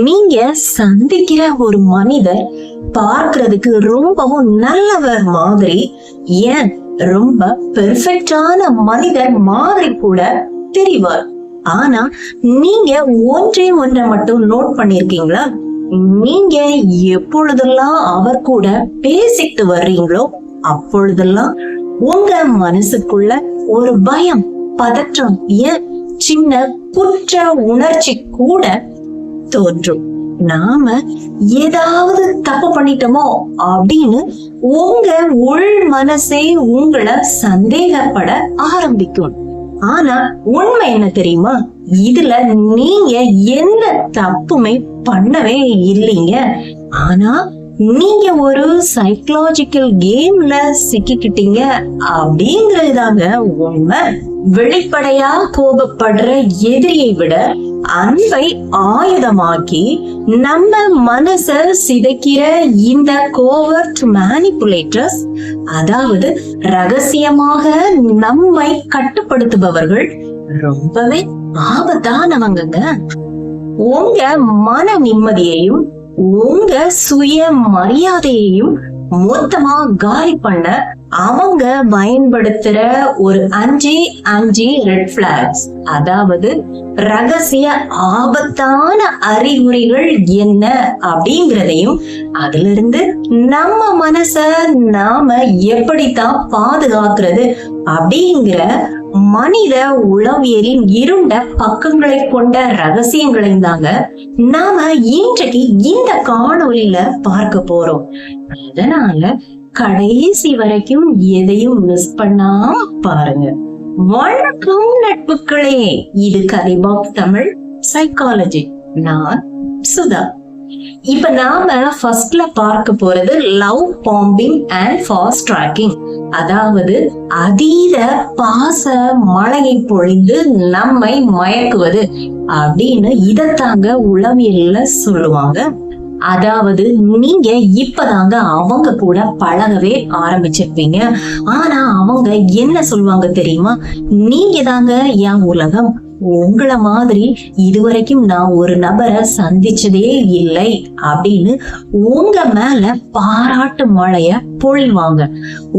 நீங்க சந்திக்கிற ஒரு மனிதர் பார்க்கிறதுக்கு ரொம்பவும் நல்லவர் மாதிரி, ஏன் ரொம்ப பெர்ஃபெக்டான மனிதர் மாதிரி கூட தெரிவார். ஆனா நீங்க ஒன்றை மட்டும் நோட் பண்ணிருக்கீங்களா? நீங்க எப்பொழுதெல்லாம் அவர் கூட பேசிட்டு வர்றீங்களோ அப்பொழுதெல்லாம் உங்க மனசுக்குள்ள ஒரு பயம், பதற்றம், ஏன் சின்ன குற்ற உணர்ச்சி கூட தோன்றும். நாம ஏதாவது தப்பு பண்ணிட்டோமோ அப்படின்னு உங்க உள் மனசே உங்களை சந்தேகப்பட ஆரம்பிக்கும். ஆனா உண்மை என்ன தெரியுமா? இதுல நீங்க எந்த தப்புமே பண்ணவே இல்லைங்க. ஆனா நீங்க ஒரு சைக்கலாஜிக்கல் கேம்ல சிக்கிக்கிட்டீங்க அப்படிங்கறதுதாங்க உண்மை. வெளிப்படையா கோபப்படுற எதிரியை விட அன்பை ஆயுதமாக்கி நம்ம மனச சிதைக்கிற இந்த கோவர்ட் மேனிபுலேட்டர்ஸ், அதாவது ரகசியமாக நம்மை கட்டுப்படுத்துபவர்கள் ரொம்பவே ஆபத்தானவங்க. உங்க மன நிம்மதியையும் உங்க சுய மரியாதையையும் மொத்தமா காலி பண்ண அவங்க பயன்படுத்துற ஒரு 5 ரெட் பிளாக்ஸ், அதாவது ரகசிய ஆபத்தான அறிகுறிகள் என்ன அப்படிங்கறதையும், அதுல இருந்து நம்ம மனச நாம எப்படித்தான் பாதுகாக்கிறது அப்படிங்கிற மனித உளவியலின் இருண்ட பக்கங்களை கொண்ட ரகசியங்களையும் தாங்க நாம இன்றைக்கு இந்த காணொலியில பார்க்க போறோம். அதனால கடைசி வரைக்கும் எதையும் மிஸ் பண்ணாம பாருங்க. வணக்கம் நட்புகளே, இது கதை பாக்ஸ் தமிழ் சைக்காலஜி. நான் சுதா. இப்ப நாம ஃபர்ஸ்ட்ல பார்க்க போறது love bombing and fast tracking, அதாவது அதீத பாச மழையை பொழிந்து நம்மை மயக்குவது அப்படின்னு இதத்தாங்க உளவியல்ல சொல்லுவாங்க. அதாவது நீங்க இப்பதாங்க அவங்க கூட பழகவே ஆரம்பிச்சிருப்பீங்க. ஆனா அவங்க என்ன சொல்லுவாங்க தெரியுமா? நீங்க தாங்க என் உலகம், உங்களை மாதிரி இதுவரைக்கும் நான் ஒரு நபரை சந்திச்சதே இல்லை அப்படின்னு உங்க மேல பாராட்டு மழைய பொழிவாங்க.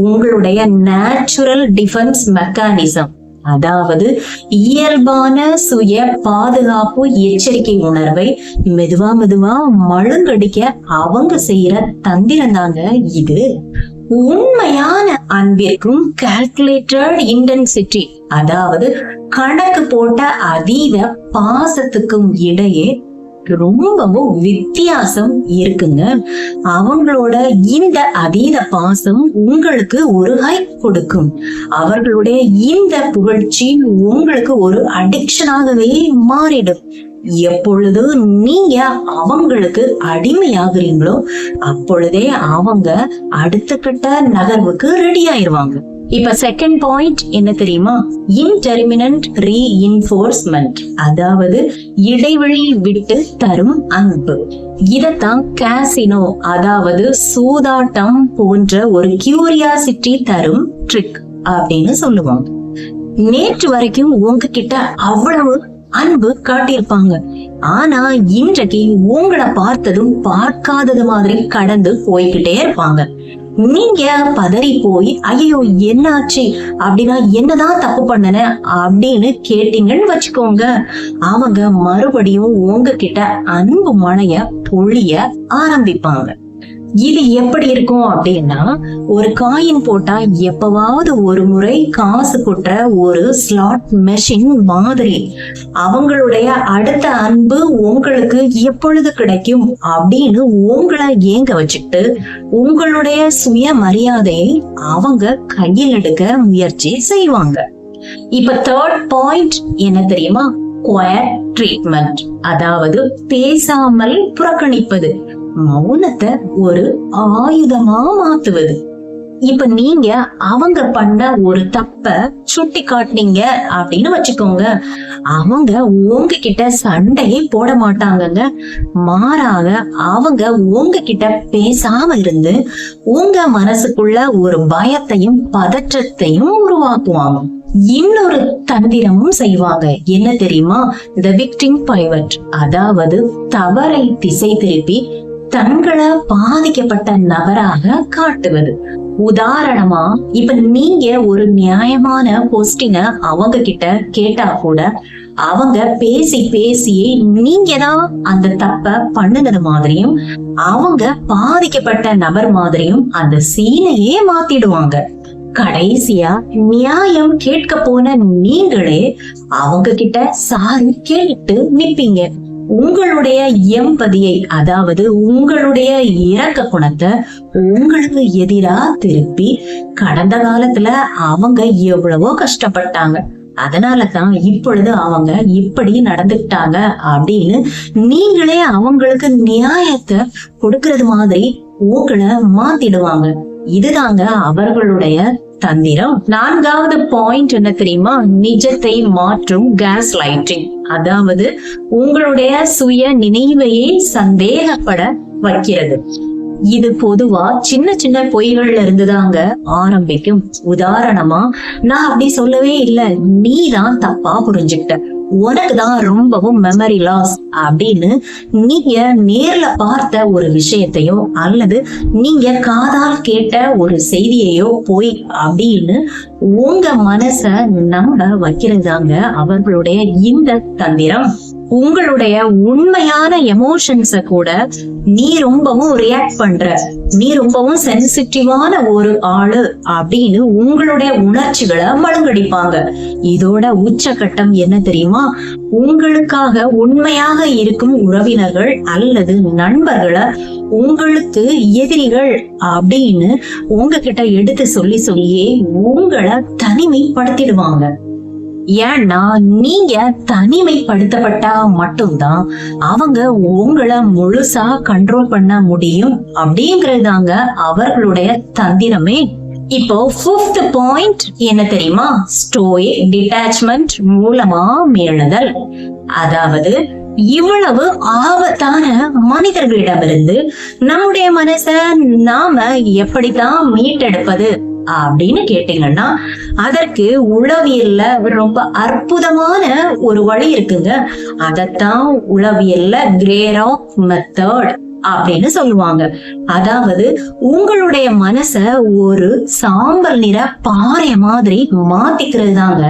உங்களுடைய நேச்சுரல் டிஃபென்ஸ் மெக்கானிசம், அதாவது இயல்பான சுய பாதுகாப்பு எச்சரிக்கை உணர்வை மெதுவா மழுங்கடிக்க அவங்க செய்யற தந்திரம் தாங்க இது. உண்மையான அன்பிற்கும் கால்குலேட்டட் இன்டென்சிட்டி, அதாவது கணக்கு போட்ட அதீத பாசத்துக்கும் இடையே ரொம்பவும் வித்தியாசம் இருக்குங்க. அவங்களோட இந்த அதீத பாசம் உங்களுக்கு ஒரு ஹைப் கொடுக்கும். அவர்களுடைய இந்த புகழ்ச்சி உங்களுக்கு ஒரு அடிக்ஷனாகவே மாறிடும். எப்பொழுது நீங்க அவங்களுக்கு அடிமையாகிறீங்களோ அப்பொழுதே அவங்க அடுத்த கட்ட நகர்வுக்கு ரெடி ஆயிருவாங்க. இப்ப செகண்ட் பாயிண்ட் என்ன தெரியுமா? இன்டெர்மினன்ட் ரீஇன்ஃபோர்ஸ்மெண்ட், அதாவது இடைவெளி விட்டு தரும் அன்பு. இதத்தான் காசினோ, அதாவது சூதாட்டம் போன்ற ஒரு கியூரியாசிட்டி தரும் ட்ரிக் அப்படின்னு சொல்லுவாங்க. நேற்று வரைக்கும் உங்ககிட்ட அவ்வளவு அன்பு காட்டியிருப்பாங்க. ஆனா இன்றைக்கு உங்களை பார்த்ததும் பார்க்காதது மாதிரி கடந்து போய்கிட்டே இருப்பாங்க. நீங்க பதறி போய் ஐயோ என்னாச்சு அப்படின்னா என்னதான் தப்பு பண்ணன அப்படின்னு கேட்டீங்கன்னு வச்சுக்கோங்க, அவங்க மறுபடியும் உங்ககிட்ட அன்பு மழைய பொழிய ஆரம்பிப்பாங்க. இது எப்படி இருக்கும் அப்படின்னா, ஒரு காயின் போட்டா எப்பவாவது ஒரு முறை காசு கொட்டுற ஒரு ஸ்லாட் மெஷின் மாதிரி. அவங்களுடைய அடுத்த அன்பு உங்களுக்கு எப்பொழுது கிடைக்கும் அப்படின்னு உங்களை ஏங்க வச்சுட்டு உங்களுடைய சுய மரியாதையை அவங்க கையில் எடுக்க முயற்சி செய்வாங்க. இப்ப தேர்ட் பாயிண்ட் என்ன தெரியுமா? குவயட் ட்ரீட்மெண்ட், அதாவது பேசாமல் புறக்கணிப்பது, மௌனத்தை ஒரு ஆயுதமா மாத்துவது. இப்ப நீங்க அவங்க பண்ண ஒரு தப்ப சுட்டி காட்டினீங்க அப்படின்னு வச்சுக்கோங்க, அவங்க உங்ககிட்ட சண்டையே போட மாட்டாங்கங்க. மாறாக அவங்க உங்ககிட்ட பேசாம இருந்து உங்க மனசுக்குள்ள ஒரு பயத்தையும் பதற்றத்தையும் உருவாக்குவாங்க. இன்னொரு தந்திரமும் செய்வாங்க. என்ன தெரியுமா? த விக்டிம் பைவட், அதாவது தவறை திசை திருப்பி தங்களை பாதிக்கப்பட்ட நபராக காட்டுவது. உதாரணமா, இப்ப நீங்க ஒரு நியாயமான கொஸ்டினை அவங்க கிட்ட கேட்டா கூட அவங்க பேசி பேசியே நீங்க தான் அந்த தப்ப பண்ணுனது மாதிரியும் அவங்க பாதிக்கப்பட்ட நபர் மாதிரியும் அந்த சீனையே மாத்திடுவாங்க. கடைசியா நியாயம் கேட்க போன நீங்களே அவங்க கிட்ட சாரி கேட்டு நிப்பீங்க. உங்களுடைய எம்பதியை, அதாவது உங்களுடைய இரக்க குணத்தை உங்களுக்கு எதிரா திருப்பி கடந்த காலத்துல அவங்க எவ்வளவோ கஷ்டப்பட்டாங்க, அதனாலதான் இப்பொழுது அவங்க இப்படி நடந்துட்டாங்க அப்படின்னு நீங்களே அவங்களுக்கு நியாயத்தை கொடுக்கறது மாதிரி உங்களை மாத்திடுவாங்க. இதுதாங்க அவர்களுடைய தந்திரம். 4வது பாயிண்ட் என்ன தெரியுமா? நிஜத்தை மாற்றும் கேஸ் லைட்டிங், அதாவது உங்களுடைய சுய நினைவையே சந்தேகப்பட வைக்கிறது. இது பொதுவா சின்ன சின்ன பொய்கள்ல இருந்துதாங்க ஆரம்பிக்கும். உதாரணமா, நான் அப்படி சொல்லவே இல்லை, நீதான் தப்பா புரிஞ்சுக்கிட்ட, உனக்குதான் ரொம்பவும் மெமரி லாஸ் அப்படின்னு நீங்க நேர்ல பார்த்த ஒரு விஷயத்தையோ அல்லது நீங்க காதால் கேட்ட ஒரு செய்தியையோ போய் அப்படின்னு உங்க மனச நம்ப வைக்கிறதாங்க அவர்களுடைய இந்த தந்திரம். உங்களுடைய உண்மையான எமோஷன்ஸ கூட நீ ரொம்பவும் ரியாக்ட் பண்ற, நீ ரொம்பவும் சென்சிட்டிவான ஒரு ஆளு அப்படின்னு உங்களுடைய உணர்ச்சிகளை மழுங்கடிப்பாங்க. இதோட உச்சகட்டம் என்ன தெரியுமா? உங்களுக்காக உண்மையாக இருக்கும் உறவினர்கள் அல்லது நண்பர்களை உங்களுக்கு எதிரிகள் அப்படின்னு உங்ககிட்ட எடுத்து சொல்லி சொல்லியே உங்களை தனிமைப்படுத்திடுவாங்க. ஏன்னா நீங்க தனிமைப்படுத்தப்பட்டா மட்டும்தான் அவங்க உங்களை முழுசா கண்ட்ரோல் பண்ண முடியும் அப்படிங்கறதாங்க அவர்களுடைய தந்திரமே. இப்போ 5th பாயிண்ட் என்ன தெரியுமா? ஸ்டோயிக் டிட்டாச்மெண்ட் மூலமா மீளுதல். அதாவது இவ்வளவு ஆபத்தான மனிதர்களிடமிருந்து நம்முடைய மனச நாம எப்படித்தான் மீட்டெடுப்பது அப்படின்னு கேட்டீங்கன்னா அதற்கு உளவியல்ல ரொம்ப அற்புதமான ஒரு வழி இருக்குங்க. அதத்தான் உளவியல்ல கிரேர் ஆஃப் மெத்தட் அப்படின்னு சொல்லுவாங்க. அதாவது உங்களுடைய மனச ஒரு சாம்பல் நிற பாறை மாதிரி மாத்திக்கிறது தாங்க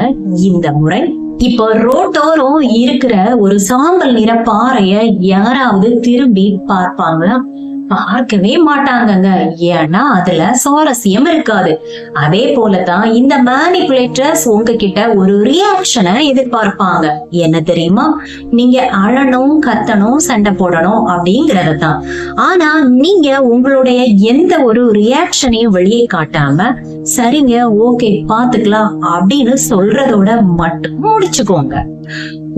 இந்த முறை. இப்போ ரோட்டோரம் இருக்கிற ஒரு சாம்பல் நிற பாறைய யாராவது திரும்பி பார்ப்பாங்களா? பார்க்கவே மாட்டாங்கங்க. ஏன்னா அதுல சுவாரஸ்யம் இருக்காது. அதே போலதான் இந்த மேனிபுலேட்டர்ஸ் உங்ககிட்ட ஒரு ரியாக்ஷனை எதிர்பார்ப்பாங்க. என்ன தெரியுமா? நீங்க அழணும், கத்தணும், சண்டை போடணும் அப்படிங்கறதான். ஆனா நீங்க உங்களுடைய எந்த ஒரு ரியாக்ஷனையும் வெளியே காட்டாம சரிங்க, ஓகே, பாத்துக்கலாம் அப்படின்னு சொல்றதோட மட்டும் முடிச்சுக்கோங்க.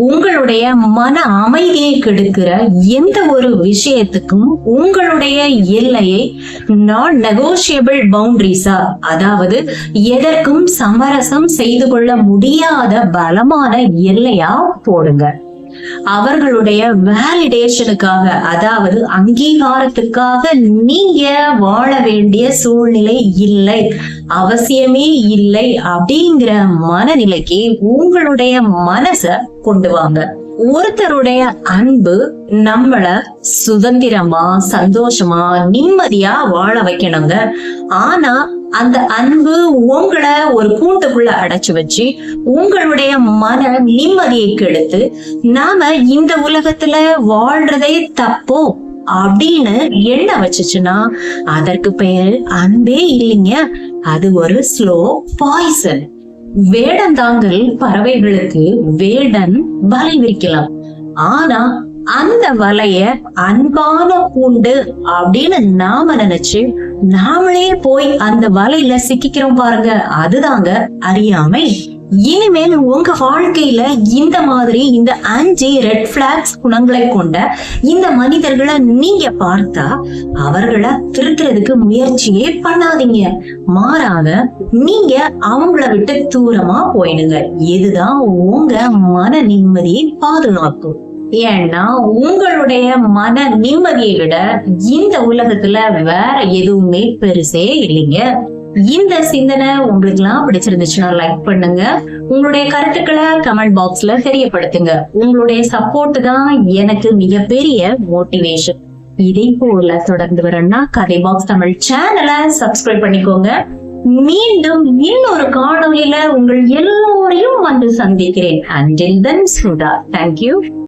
உங்களுடைய மன அமைதியை கெடுக்கிற எந்த ஒரு விஷயத்துக்கும் உங்களுடைய எல்லையை நான் நெகோஷியபிள் பவுண்டரிஸா, அதாவது எதற்கும் சமரசம் செய்து கொள்ள முடியாத பலமான எல்லையா போடுங்க. அவர்களுடைய வேலிடேஷனுக்காக, அதாவது அங்கீகாரத்துக்காக நீங்க வாழ வேண்டிய சூழ்நிலை இல்லை, அவசியமே இல்லை அப்படிங்கிற மனநிலைக்கு உங்களுடைய மனச கொண்டு வாங்க. ஒருத்தருடைய அன்பு நம்மள சுதந்திரமா, சந்தோஷமா, நிம்மதியா வாழ வைக்கணுங்க. ஆனா அந்த அன்பு உங்களை ஒரு கூண்டுக்குள்ள அடைச்சு வச்சு உங்களுடைய மன நிம்மதியை கெடுத்து நாம இந்த உலகத்துல வாழ்றதே தப்போ அப்படின்னு எண்ண வச்சுச்சுன்னா அதற்கு பெயர் அன்பே இல்லைங்க. அது ஒரு ஸ்லோ பாய்சன். வேடந்தாங்கல் பறவைகளுக்கு வேடன் வலை விரிக்கலாம். ஆனா அந்த வலைய அன்பான கூண்டு அப்படின்னு நாம நினைச்சு நாமளே போய் அந்த வலையில சிக்கிக்கிறோம் பாருங்க, அதுதாங்க அறியாமை. இனிமேல் உங்க வாழ்க்கையில இந்த மாதிரி இந்த 5 ரெட் பிளாக்ஸ் குணங்களை கொண்ட இந்த மனிதர்களை நீங்க பார்த்தா அவர்களை திருத்துறதுக்கு முயற்சியே பண்ணாதீங்க. மாறாக நீங்க அவங்கள விட்டு தூரமா போயிடுங்க. இதுதான் உங்க மன நிம்மதியை பாதுகாக்கும். ஏன்னா உங்களுடைய மன நிம்மதியை விட இந்த உலகத்துல வேற எதுவுமே பெருசே இல்லைங்க. இந்த சிந்தனை உங்களுக்கு எல்லாம் பிடிச்சிருந்துச்சுன்னா லைக் பண்ணுங்க. உங்களுடைய கருத்துக்களை கமெண்ட் பாக்ஸ்ல தெரியப்படுத்துங்க. உங்களுடைய சப்போர்ட் தான் எனக்கு மிகப்பெரிய மோட்டிவேஷன். இதே போல தொடர்ந்து வரணும்னா கதை பாக்ஸ் தமிழ் சேனலை சப்ஸ்கிரைப் பண்ணிக்கோங்க. மீண்டும் இன்னொரு காணொலியில உங்கள் எல்லோரையும் வந்து சந்திக்கிறேன். Until then, Sudha. Thank you.